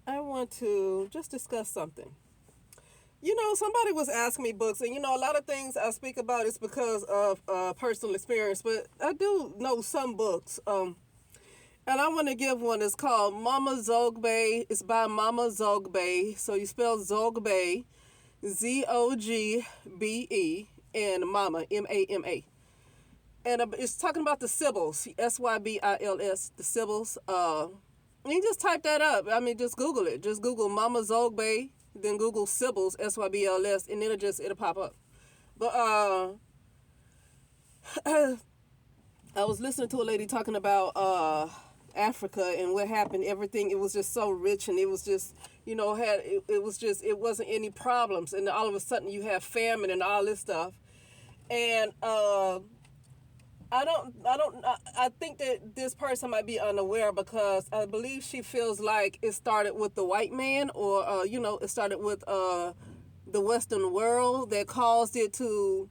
I want to just discuss something. Somebody was asking me books, and a lot of things I speak about is because of personal experience, but I do know some books. And I want to give one. It's called Mama Zogbe. It's by Mama Zogbe. So you spell Zogbe, Zogbe, and Mama, Mama. And it's talking about the Sibyls, Sybils, the Sibyls. You just type that up. I mean, just Google it. Just Google Mama Zogbe, then Google Sibyls, Sybils, and then it'll pop up. But I was listening to a lady talking about Africa and what happened. Everything, it was just so rich, and it was just it wasn't any problems, and all of a sudden you have famine and all this stuff, and I think that this person might be unaware because I believe she feels like it started with the white man, or it started with the Western world that caused it to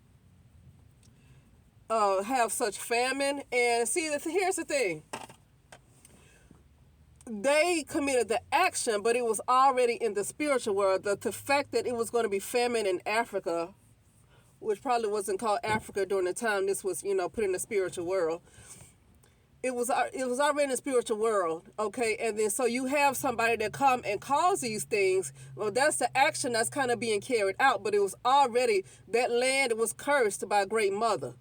have such famine. And see, here's the thing: they committed the action, but it was already in the spiritual world. The fact that it was going to be famine in Africa, which probably wasn't called Africa during the time this was, put in the spiritual world. It was already in the spiritual world, okay? And then so you have somebody that come and cause these things. Well, that's the action that's kind of being carried out, but it was already, that land was cursed by Great Mother.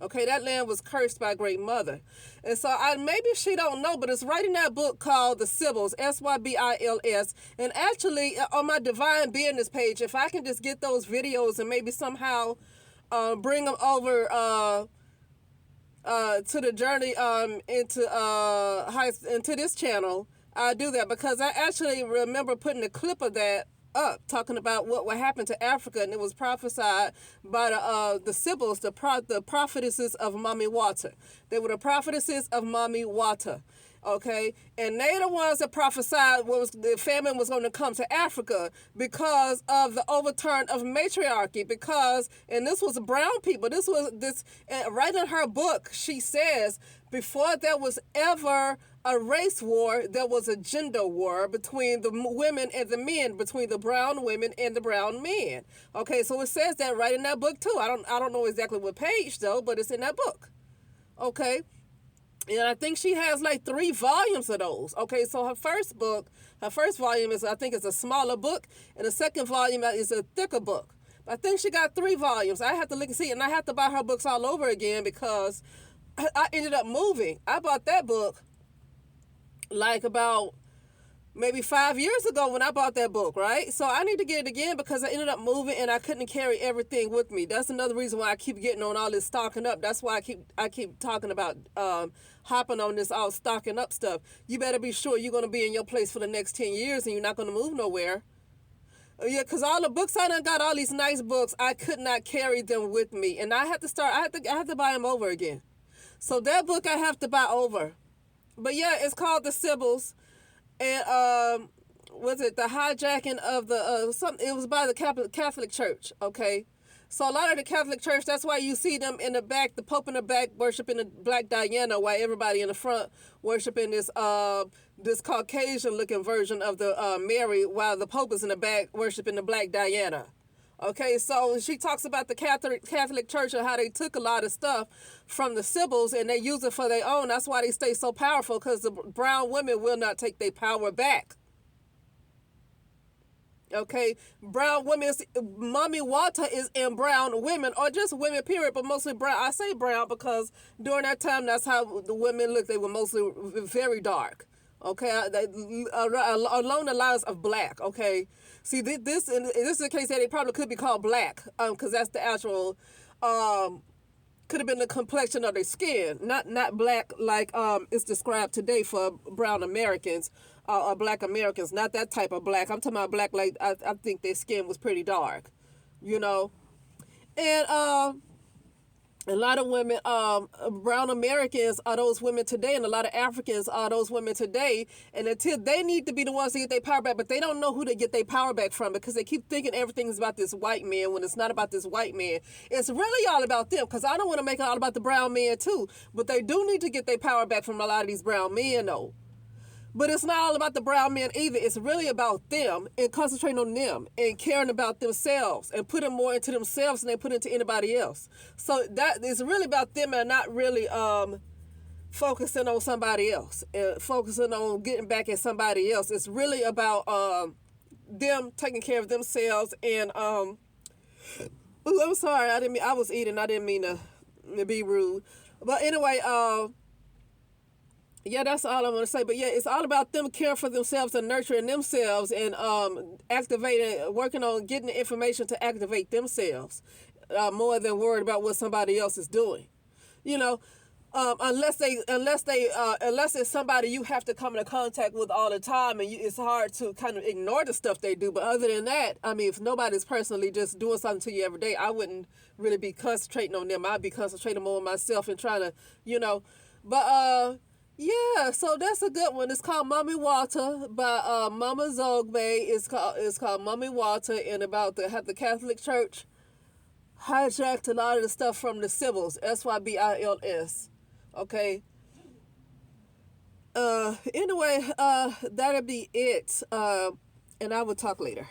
Okay, that land was cursed by Great Mother. And so maybe she don't know, but it's right in that book called The Sibyls, Sybils. And actually, on my Divine Business page, if I can just get those videos and maybe somehow bring them over to the journey into this channel, I do that because I actually remember putting a clip of that up, talking about what happened to Africa, and it was prophesied by the Sibyls, the prophetesses of Mami Wata. They were the prophetesses of Mami Wata, okay? And they the ones that prophesied the famine was going to come to Africa because of the overturn of matriarchy, and this was brown people. Right in her book, she says, before there was ever a race war, there was a gender war between the women and the men, between the brown women and the brown men. Okay, so it says that right in that book too. I don't know exactly what page though, but it's in that book. Okay, and I think she has like 3 volumes of those. Okay, so her first volume is, I think, it's a smaller book, and the second volume is a thicker book. I think she got 3 volumes. I have to look and see, and I have to buy her books all over again because I ended up moving. I bought that book like about maybe 5 years ago when I bought that book, right? So I need to get it again because I ended up moving and I couldn't carry everything with me. That's another reason why I keep getting on all this stocking up. That's why I keep talking about hopping on this all stocking up stuff. You better be sure you're going to be in your place for the next 10 years and you're not going to move nowhere. Yeah, because all the books I done got, all these nice books, I could not carry them with me. And I had to buy them over again. So that book I have to buy over. But yeah, it's called The Sibyls, and was it the hijacking of the something? It was by the Catholic Church. Okay, so a lot of the Catholic Church, that's why you see them in the back, the Pope in the back worshiping the Black Diana, while everybody in the front worshiping this Caucasian looking version of the Mary, while the Pope is in the back worshiping the Black Diana. Okay, so she talks about the Catholic Church and how they took a lot of stuff from the Sibyls and they use it for their own. That's why they stay so powerful, because the brown women will not take their power back. Okay, brown women, Mami Wata is in brown women, or just women, period, but mostly brown. I say brown because during that time, that's how the women looked. They were mostly very dark. Okay, along the lines of black. Okay, see, this is the case that they probably could be called black, because that's the actual, could have been the complexion of their skin, not black like it's described today for brown Americans or black Americans. Not that type of black. I'm talking about black like I think their skin was pretty dark, and a lot of women, brown Americans are those women today, and a lot of Africans are those women today. And until they need to be the ones to get their power back, but they don't know who to get their power back from, because they keep thinking everything is about this white man when it's not about this white man. It's really all about them, because I don't want to make it all about the brown man too. But they do need to get their power back from a lot of these brown men, though. But it's not all about the brown men either. It's really about them and concentrating on them and caring about themselves and putting more into themselves than they put into anybody else. So that is really about them and not really focusing on somebody else and focusing on getting back at somebody else. It's really about them taking care of themselves. And I'm sorry, I was eating. I didn't mean to be rude. But anyway, yeah, that's all I'm going to say. But yeah, it's all about them caring for themselves and nurturing themselves and working on getting the information to activate themselves more than worried about what somebody else is doing. You know, unless it's somebody you have to come into contact with all the time, and it's hard to kind of ignore the stuff they do. But other than that, I mean, if nobody's personally just doing something to you every day, I wouldn't really be concentrating on them. I'd be concentrating more on myself and trying to, but yeah, so that's a good one. It's called Mommy Water by Mama Zogbe. It's called Mommy Water, and about how the Catholic Church hijacked a lot of the stuff from the Sybils, Sybils. Okay. Anyway, that'll be it. And I will talk later.